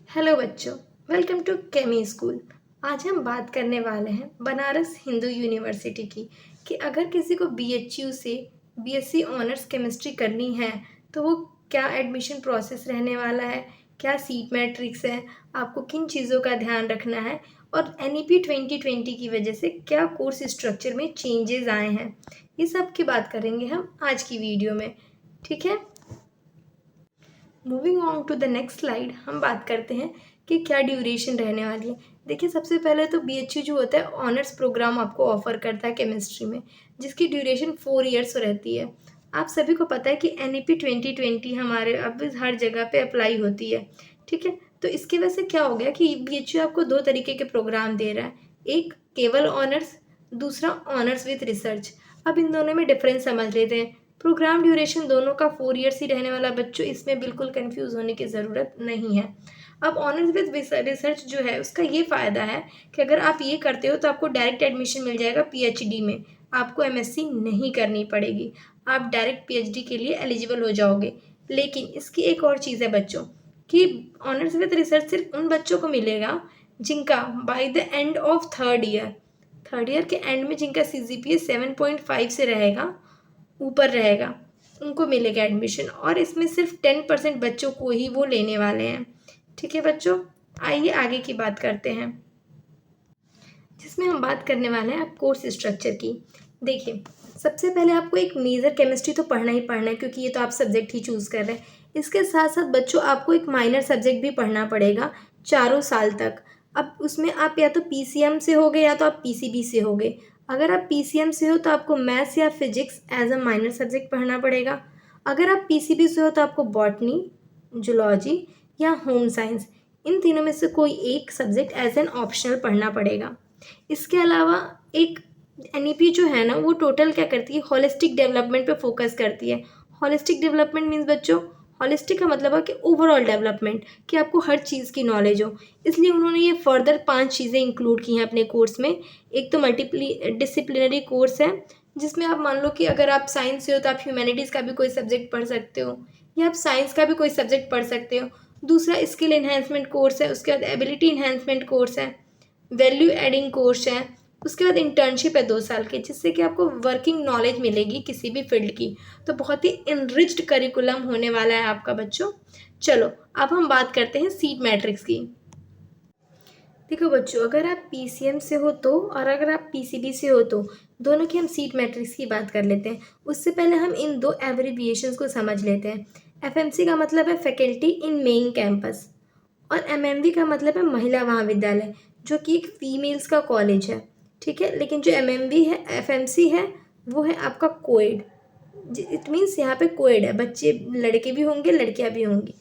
Hello बच्चों, welcome to केमी school. आज हम बात करने वाले हैं बनारस हिंदू यूनिवर्सिटी की कि अगर किसी को बीएचयू से बीएससी ऑनर्स केमिस्ट्री करनी है तो वो क्या एडमिशन प्रोसेस रहने वाला है, क्या सीट मैट्रिक्स है, आपको किन चीज़ों का ध्यान रखना है और एनईपी 2020 की वजह से क्या कोर्स स्ट्रक्चर में चेंजेस आए हैं, ये सब की बात करेंगे हम आज की वीडियो में। ठीक है, moving on to the next slide, हम बात करते हैं कि क्या ड्यूरेशन रहने वाली है। देखिए, सबसे पहले तो बीएचयू जो होता है ऑनर्स प्रोग्राम आपको ऑफर करता है केमिस्ट्री में, जिसकी ड्यूरेशन 4 ईयर्स रहती है। आप सभी को पता है कि एनईपी 2020 हमारे अब हर जगह पे अप्लाई होती है। ठीक है, तो इसकी वजह से क्या हो गया कि बीएचयू आपको दो तरीके के प्रोग्राम दे रहा है, एक केवल ऑनर्स, दूसरा ऑनर्स विथ रिसर्च। अब इन दोनों में डिफरेंस समझ लेते हैं। प्रोग्राम ड्यूरेशन दोनों का 4 ईयर्स ही रहने वाला, बच्चों इसमें बिल्कुल कंफ्यूज होने की ज़रूरत नहीं है। अब ऑनर्स विद रिसर्च जो है उसका ये फ़ायदा है कि अगर आप ये करते हो तो आपको डायरेक्ट एडमिशन मिल जाएगा पीएचडी में, आपको एमएससी नहीं करनी पड़ेगी, आप डायरेक्ट पीएचडी के लिए एलिजिबल हो जाओगे। लेकिन इसकी एक और चीज़ है बच्चों कि ऑनर्स विद रिसर्च सिर्फ उन बच्चों को मिलेगा जिनका by the end of third year के एंड में जिनका सीजीपीए 7.5 से रहेगा, ऊपर रहेगा, उनको मिलेगा एडमिशन। और इसमें सिर्फ 10% बच्चों को ही वो लेने वाले हैं। ठीक है बच्चों, आइए आगे की बात करते हैं, जिसमें हम बात करने वाले हैं आप कोर्स स्ट्रक्चर की। देखिए, सबसे पहले आपको एक मेजर केमिस्ट्री तो पढ़ना ही पढ़ना है, क्योंकि ये तो आप सब्जेक्ट ही चूज़ कर रहे हैं। इसके साथ साथ बच्चों आपको एक माइनर सब्जेक्ट भी पढ़ना पड़ेगा 4 साल तक। अब उसमें आप या तो पीसीएम से होगे या तो आप पीसीबी से होगे। अगर आप पीसीएम से हो तो आपको मैथ्स या physics as a minor subject पढ़ना पड़ेगा। अगर आप पीसीबी से हो तो आपको बॉटनी, जूलॉजी या होम साइंस, इन तीनों में से कोई एक सब्जेक्ट एज एन ऑप्शनल पढ़ना पड़ेगा। इसके अलावा एक एनईपी जो है ना वो टोटल क्या करती है, हॉलिस्टिक डेवलपमेंट पे फोकस करती है। हॉलिस्टिक डेवलपमेंट मीन्स बच्चों, हॉलिस्टिक का मतलब है कि ओवरऑल डेवलपमेंट, कि आपको हर चीज़ की नॉलेज हो। इसलिए उन्होंने ये फर्दर 5 चीज़ें इंक्लूड की हैं अपने कोर्स में। एक तो मल्टीप्ली डिसिप्लिनरी कोर्स है, जिसमें आप मान लो कि अगर आप साइंस से हो तो आप ह्यूमैनिटीज़ का भी कोई सब्जेक्ट पढ़ सकते हो, या आप साइंस का भी कोई सब्जेक्ट पढ़ सकते हो। दूसरा स्किल इन्हेंसमेंट कोर्स है, उसके बाद एबिलिटी इन्हेंसमेंट कोर्स है, वैल्यू एडिंग कोर्स है, उसके बाद इंटर्नशिप है 2 साल की, जिससे कि आपको वर्किंग नॉलेज मिलेगी किसी भी फील्ड की। तो बहुत ही इनरिच्ड करिकुलम होने वाला है आपका बच्चों। चलो, अब हम बात करते हैं सीट मैट्रिक्स की। देखो बच्चों, अगर आप पीसीएम से हो तो, और अगर आप पीसीबी से हो तो, दोनों की हम सीट मैट्रिक्स की बात कर लेते हैं। उससे पहले हम इन दो एब्रिविएशंस को समझ लेते हैं। एफएमसी का मतलब है फैकल्टी इन मेन कैंपस, और एमएमवी का मतलब है महिला महाविद्यालय, जो कि एक फीमेल्स का कॉलेज है। ठीक है, लेकिन जो एमएमवी है, एफएमसी है, वो है आपका कोएड। इट मीन्स यहाँ पे कोएड है, बच्चे लड़के भी होंगे लड़कियाँ भी होंगी।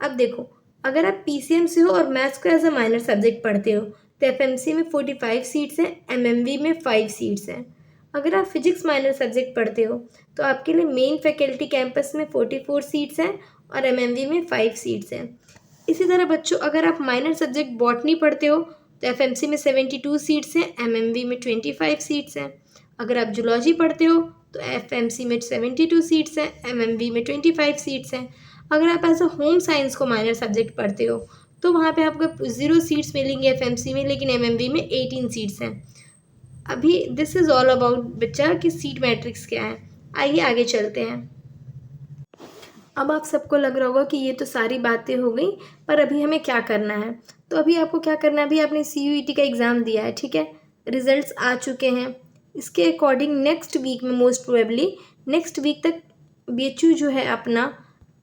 अब देखो, अगर आप पीसीएम से हो और मैथ्स को एज अ माइनर सब्जेक्ट पढ़ते हो तो एफएमसी में 45 सीट्स हैं, एमएमवी में 5 सीट्स हैं। अगर आप फिजिक्स माइनर सब्जेक्ट पढ़ते हो तो आपके लिए मेन फैकल्टी कैंपस में 44 सीट्स हैं और एमएमवी में 5 सीट्स हैं। इसी तरह बच्चों, अगर आप माइनर सब्जेक्ट बॉटनी पढ़ते हो तो एफएमसी में 72 सीट्स हैं, एमएमवी में 25 सीट्स हैं। अगर आप जूलॉजी पढ़ते हो तो एफएमसी में 72 सीट्स हैं, एमएमवी में 25 सीट्स हैं। अगर आप एज अ होम साइंस को माइनर सब्जेक्ट पढ़ते हो तो वहाँ पे आपको 0 सीट्स मिलेंगी एफएमसी में, लेकिन एमएमवी में 18 सीट्स हैं। अभी दिस इज़ ऑल अबाउट बच्चा कि सीट मैट्रिक्स क्या है। आइए आगे चलते हैं। अब आप सबको लग रहा होगा कि ये तो सारी बातें हो गई, पर अभी हमें क्या करना है। तो अभी आपको क्या करना है, अभी आपने सीयूईटी का एग्ज़ाम दिया है, ठीक है, रिजल्ट्स आ चुके हैं। इसके अकॉर्डिंग नेक्स्ट वीक में, मोस्ट प्रोबेबली नेक्स्ट वीक तक, बीएचयू जो है अपना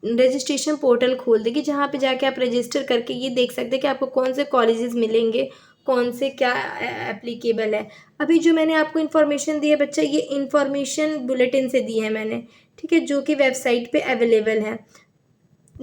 रजिस्ट्रेशन पोर्टल खोल देगी, जहाँ पे जाके आप रजिस्टर करके ये देख सकते हैं कि आपको कौन से कॉलेजेस मिलेंगे, कौन से क्या एप्लीकेबल है। अभी जो मैंने आपको इन्फॉर्मेशन दी है बच्चा, ये इन्फॉर्मेशन बुलेटिन से दी है मैंने, ठीक है, जो कि वेबसाइट पे अवेलेबल है।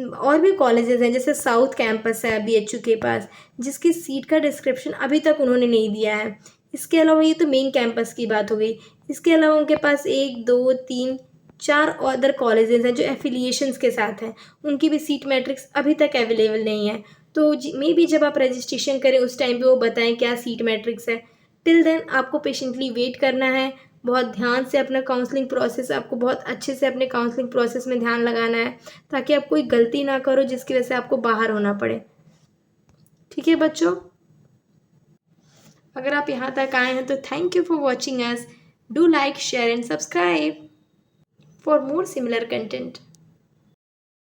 और भी कॉलेजेस हैं, जैसे साउथ कैंपस है बीएचयू के पास, जिसकी सीट का डिस्क्रिप्शन अभी तक उन्होंने नहीं दिया है। इसके अलावा ये तो मेन कैंपस की बात हो गई। इसके अलावा उनके पास 1 2 3 4 अदर कॉलेजेस हैं जो एफिलिएशंस के साथ हैं, उनकी भी सीट मैट्रिक्स अभी तक अवेलेबल नहीं है। तो मे बी जब आप रजिस्ट्रेशन करें उस टाइम पे वो बताएं क्या सीट मैट्रिक्स है। टिल देन आपको पेशेंटली वेट करना है। बहुत ध्यान से अपना काउंसलिंग प्रोसेस, आपको बहुत अच्छे से अपने काउंसलिंग प्रोसेस में ध्यान लगाना है, ताकि आप कोई गलती ना करो जिसकी वजह से आपको बाहर होना पड़े। ठीक है बच्चों, अगर आप यहाँ तक आए हैं तो thank you for watching us. Do like, share and subscribe for more similar content.